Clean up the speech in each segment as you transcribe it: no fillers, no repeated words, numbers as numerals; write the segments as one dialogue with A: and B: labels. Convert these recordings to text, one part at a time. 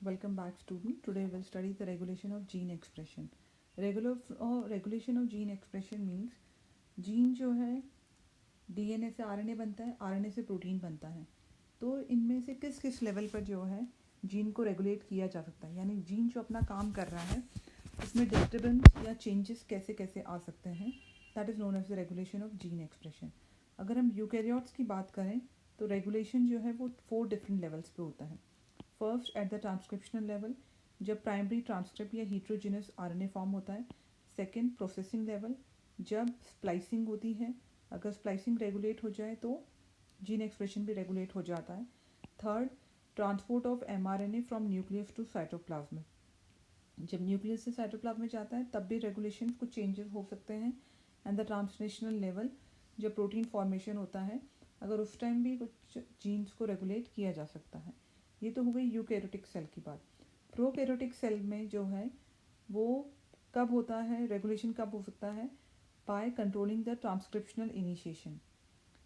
A: Welcome back, student. Today we'll study the regulation of gene expression. Regulation of gene expression means gene जो है DNA से RNA बनता है, RNA से protein बनता है. तो इनमें से किस किस लेवल पर जो है जीन को रेगुलेट किया जा सकता है, यानी जीन जो अपना काम कर रहा है उसमें डिस्टर्बेंस या चेंजेस कैसे कैसे आ सकते हैं. That is known as the regulation of gene expression. अगर हम यूकैरियोट्स की बात करें तो रेगुलेशन जो है वो 4 डिफरेंट लेवल्स पे होता है. First at the transcriptional level, जब प्राइमरी ट्रांसक्रिप्ट या हीट्रोजिनस आरएनए फॉर्म होता है. सेकेंड प्रोसेसिंग लेवल, जब स्प्लाइसिंग होती है, अगर स्प्लाइसिंग रेगुलेट हो जाए तो जीन एक्सप्रेशन भी रेगुलेट हो जाता है. Third, transport of mRNA from nucleus to cytoplasm, जब न्यूक्लियस से साइटोप्लाज्म में जाता है तब भी रेगुलेशन कुछ चेंजेस हो सकते हैं. एंड द ट्रांसलेशनल लेवल, जब प्रोटीन फॉर्मेशन होता है, अगर उस टाइम भी कुछ जीन्स को रेगुलेट किया जा सकता है. ये तो हो गई यूकैरियोटिक सेल की बात. प्रोकैरियोटिक सेल में जो है वो कब होता है, रेगुलेशन कब हो सकता है? By controlling the transcriptional initiation.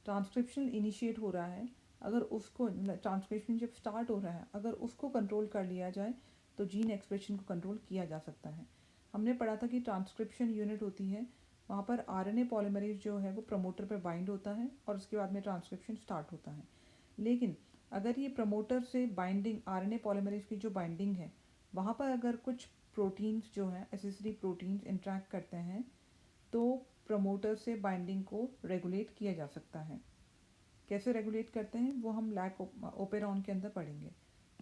A: Transcriptional initiate हो रहा है, अगर उसको ट्रांसक्रिप्शन जब स्टार्ट हो रहा है अगर उसको कंट्रोल कर लिया जाए तो जीन एक्सप्रेशन को कंट्रोल किया जा सकता है. हमने पढ़ा था कि ट्रांसक्रिप्शन यूनिट होती है, वहाँ पर आरएनए पॉलीमरेज जो है वो प्रमोटर पर बाइंड होता है और उसके बाद में ट्रांसक्रिप्शन स्टार्ट होता है. लेकिन अगर ये प्रमोटर से बाइंडिंग, आरएनए पॉलीमरेज की जो बाइंडिंग है वहाँ पर अगर कुछ प्रोटीन्स जो हैं, एसेसरी प्रोटीन्स इंटरेक्ट करते हैं तो प्रमोटर से बाइंडिंग को रेगुलेट किया जा सकता है. कैसे रेगुलेट करते हैं वो हम लैक ओपेरॉन के अंदर पढ़ेंगे.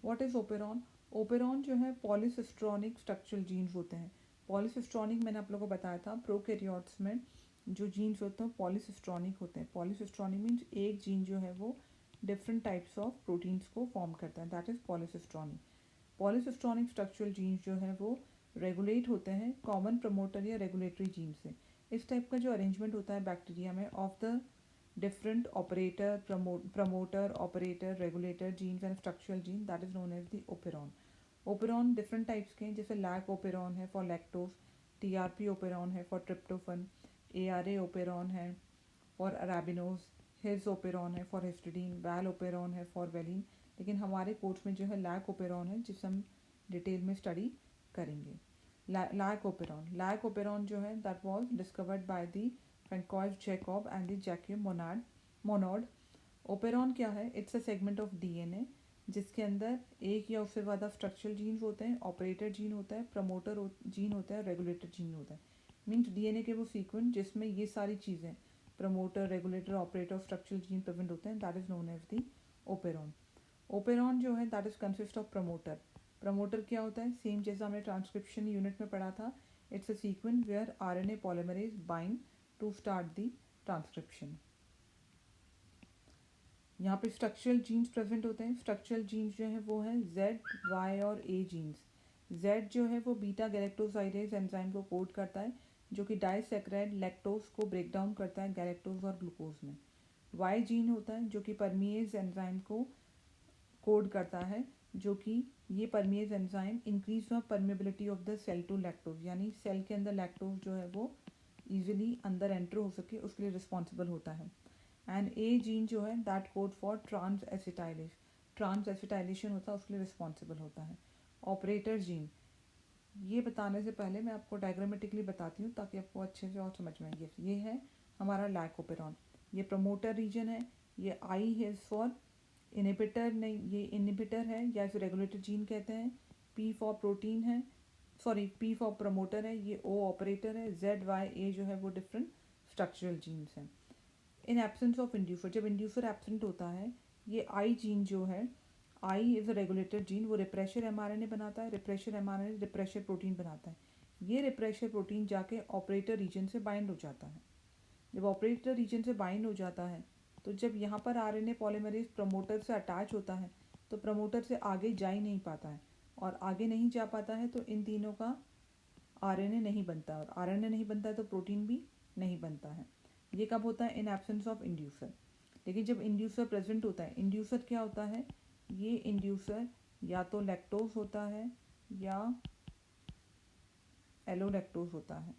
A: What is operon? ओपेरॉन जो है पॉलीसिस्ट्रॉनिक स्ट्रक्चरल जीन्स होते हैं. पॉलीसिस्ट्रॉनिक मैंने आप लोगों को बताया था, प्रोकैरियोट्स में जो जीन्स होते हैं पॉलीसिस्ट्रॉनिक होते हैं. पॉलीसिस्ट्रॉनिक मीन्स एक जीन जो है वो डिफरेंट टाइप्स ऑफ प्रोटीन्स को फॉर्म करता है, that is polycistronic. Polycistronic structural genes जो है वो रेगुलेट होते हैं कॉमन प्रमोटर या रेगुलेटरी जीन से. इस टाइप का जो अरेंजमेंट होता है बैक्टीरिया में of the different operator, promoter, operator, regulator genes and structural gene, that is known as the operon. operon different types के हैं, जैसे lac operon है for lactose, trp operon है for tryptophan, ara operon है for arabinose, his operon है for histidine, val operon है for valine. लेकिन हमारे कोर्स में जो है lac operon है जिसे हम डिटेल में स्टडी करेंगे. lac operon जो है that was discovered by the Francois Jacob and the Jacques Monod. Operon क्या है? It's a segment of DNA जिसके अंदर एक या उससे ज़्यादा स्ट्रक्चरल जीन्स होते हैं, ऑपरेटर जीन होता है, प्रमोटर जीन होता है, रेगुलेटर जीन होता है. मीन्स डीएनए के वो सीक्वेंस जिसमें ये सारी चीज़ें promoter, regulator, operator, structural gene present होते हैं, that is known as the operon. Operon जो है that is consist of promoter. Promoter क्या होता है? सेम जैसा हमने ट्रांसक्रिप्शन यूनिट में पढ़ा था, it's a sequence where RNA polymerase bind to start the transcription. यहाँ पे स्ट्रक्चरल जीन्स प्रेजेंट होते हैं. स्ट्रक्चरल जीन्स जो है वो है जेड, वाई और ए जीन्स. जेड जो है वो बीटा गैलेक्टोसाइडेज एंजाइम को कोड करता है जो कि डाइसैकराइड लैक्टोज को ब्रेक डाउन करता है गैलेक्टोज और ग्लूकोज में. वाई जीन होता है जो कि परमिएज एंजाइम को कोड करता है, जो कि ये permease enzyme increase the permeability of the cell to lactose, यानी सेल के अंदर लैक्टोज जो है वो ईजिली अंदर एंटर हो सके उसके लिए रिस्पॉन्सिबल होता है. एंड ए जीन जो है that code for trans acetylation होता है, उसके लिए रिस्पॉन्सिबल होता है. ऑपरेटर जीन, ये बताने से पहले मैं आपको डायग्रामेटिकली बताती हूँ ताकि आपको अच्छे से और समझ में आए. ये है हमारा लैकोपेरॉन, ये प्रमोटर रीजन है. ये आई है फॉर इनहिबिटर, नहीं ये इनहिबिटर है या फिर रेगुलेटर जीन कहते हैं. पी फॉर प्रोटीन है, सॉरी पी फॉर प्रमोटर है, ये ओ ऑपरेटर है. जेड वाई ए जो है वो डिफरेंट स्ट्रक्चरल जीन्स हैं. इन एब्सेंस ऑफ इंड्यूसर, जब इंड्यूसर एब्सेंट होता है, ये आई जीन जो है, I is a regulator gene, वो रिप्रेशर एमआरएनए बनाता है. रिप्रेशर एमआरएनए रिप्रेशर प्रोटीन बनाता है. ये रिप्रेशर प्रोटीन जाके ऑपरेटर रीजन से बाइंड हो जाता है. जब ऑपरेटर रीजन से बाइंड हो जाता है तो जब यहाँ पर आरएनए पॉलीमरेज प्रमोटर से अटैच होता है तो प्रमोटर से आगे जा ही नहीं पाता है, और आगे नहीं जा पाता है तो इन तीनों का आरएनए नहीं बनता, और आरएनए नहीं बनता है तो प्रोटीन भी नहीं बनता है. ये कब होता है? In absence of inducer. लेकिन जब इंड्यूसर प्रेजेंट होता है, इंड्यूसर क्या होता है? ये इंड्यूसर या तो लैक्टोज होता है या एलोलैक्टोज होता है.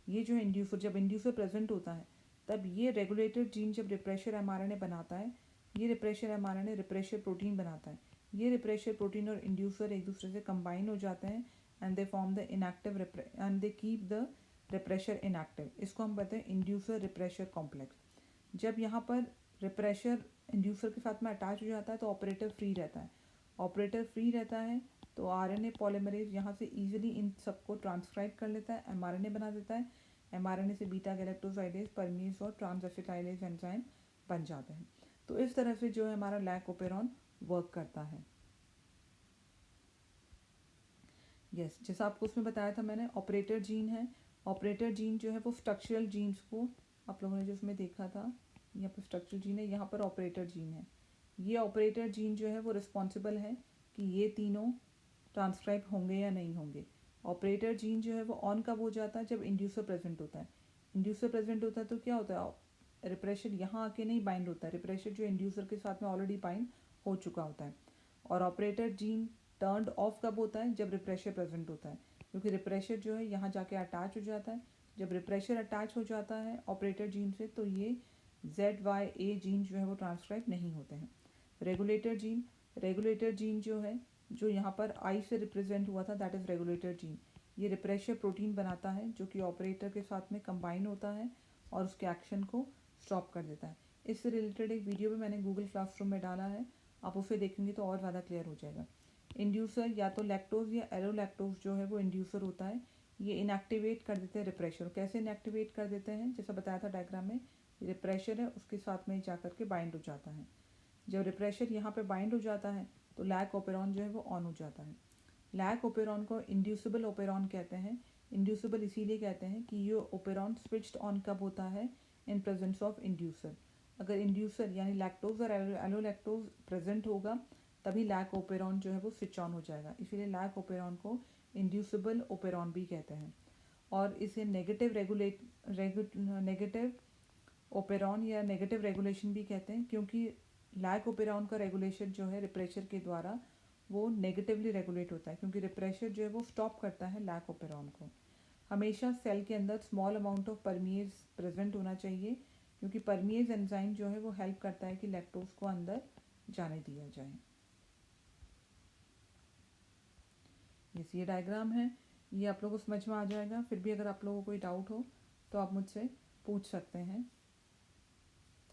A: ये जो इंड्यूसर, जब इंड्यूसर प्रेजेंट होता है तब ये रेगुलेटर जीन जब रिप्रेशर एमआरएनए बनाता है, ये रिप्रेशर एमआरएनए रिप्रेशर प्रोटीन बनाता है. ये रिप्रेशर प्रोटीन और इंड्यूसर एक दूसरे से कंबाइन हो जाते हैं and they form the inactive and they keep the refresher inactive. इसको हम कहते हैं इंड्यूसर रिप्रेशर कॉम्प्लेक्स। जब यहाँ पर रिप्रेशर इंड्यूसर के साथ में अटैच हो जाता है तो ऑपरेटर फ्री रहता है। ऑपरेटर फ्री रहता है तो आरएनए पॉलीमरेज यहाँ से इजीली इन सबको ट्रांसक्राइब कर लेता है, एमआरएनए बना देता है। एमआरएनए से बीटा गैलेक्टोसाइडेज, परमीज और ट्रांसएसिटाइलेज एंजाइम बन जाते हैं। तो इस तरह से जो है हमारा लैक ओपेरॉन वर्क करता है। यस, जैसा आपको उसमें बताया था मैंने, ऑपरेटर जीन है। ऑपरेटर जीन जो है वो स्ट्रक्चरल जीन्स को, आप लोगों ने जो उसमें देखा था, यहाँ पर स्ट्रक्चरल जीन है, यहाँ पर ऑपरेटर जीन है। ये ऑपरेटर जीन जो है वो रिस्पॉन्सिबल है कि ये तीनों ट्रांसक्राइब होंगे या नहीं होंगे। ऑपरेटर जीन जो है वो ऑन कब हो जाता है, जब इंड्यूसर प्रेजेंट होता है। इंड्यूसर प्रेजेंट होता है तो क्या होता है, रिप्रेशर यहाँ आके नहीं बाइंड होता है, रिप्रेशर जो इंड्यूसर के साथ में ऑलरेडी बाइंड हो चुका होता है। और ऑपरेटर जीन टर्न्ड ऑफ कब होता है, जब रिप्रेशर प्रेजेंट होता है, क्योंकि रिप्रेशर जो है यहाँ जाके अटैच हो जाता है। जब रिप्रेशर अटैच हो जाता है ऑपरेटर जीन से तो ये ZYA जीन जो है वो ट्रांसक्राइब नहीं होते हैं। रेगुलेटर जीन, रेगुलेटर जीन जो है, जो यहाँ पर आई से रिप्रेजेंट हुआ था, दैट इज़ रेगुलेटर जीन। ये रिप्रेशर प्रोटीन बनाता है जो कि ऑपरेटर के साथ में कंबाइन होता है और उसके एक्शन को स्टॉप कर देता है। इससे रिलेटेड एक वीडियो भी मैंने गूगल क्लासरूम में डाला है, आप उसे देखेंगे तो और ज़्यादा क्लियर हो जाएगा। इंड्यूसर या तो लैक्टोज या एलोलैक्टोज जो है वो इंड्यूसर होता है। ये इनएक्टिवेट कर देते हैं रिप्रेशर। कैसे इनएक्टिवेट कर देते हैं, जैसा बताया था डायग्राम में, रिप्रेशर है उसके साथ में जा करके बाइंड हो जाता है। जब रिप्रेशर यहाँ पे बाइंड हो जाता है तो लैक ओपेरॉन जो है वो ऑन हो जाता है। लैक ओपेरॉन को इंड्यूसिबल ओपेरॉन कहते हैं। इंड्यूसिबल इसीलिए कहते हैं कि ये ओपेरॉन स्विच्ड ऑन कब होता है, इन प्रेजेंस ऑफ इंड्यूसर। अगर इंड्यूसर यानी लैक्टोज और एलोलैक्टोज प्रेजेंट होगा तभी लैक ओपेरॉन जो है वो स्विच ऑन हो जाएगा। इसीलिए लैक ओपेरॉन को इंड्यूसिबल ओपेरॉन भी कहते हैं। और इसे नेगेटिव ओपेरॉन या नेगेटिव रेगुलेशन भी कहते हैं, क्योंकि लैक ओपेरॉन का रेगुलेशन जो है रिप्रेशर के द्वारा वो नेगेटिवली रेगुलेट होता है, क्योंकि रिप्रेशर जो है वो स्टॉप करता है लैक ओपेरॉन को। हमेशा सेल के अंदर स्मॉल अमाउंट ऑफ परमीज प्रेजेंट होना चाहिए, क्योंकि परमीज एंजाइम जो है वो हेल्प करता है कि लैक्टोज को अंदर जाने दिया जाए। ये डायग्राम है, ये आप लोगों को समझ में आ जाएगा। फिर भी अगर आप लोगों को कोई डाउट हो तो आप मुझसे पूछ सकते हैं।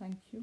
A: Thank you.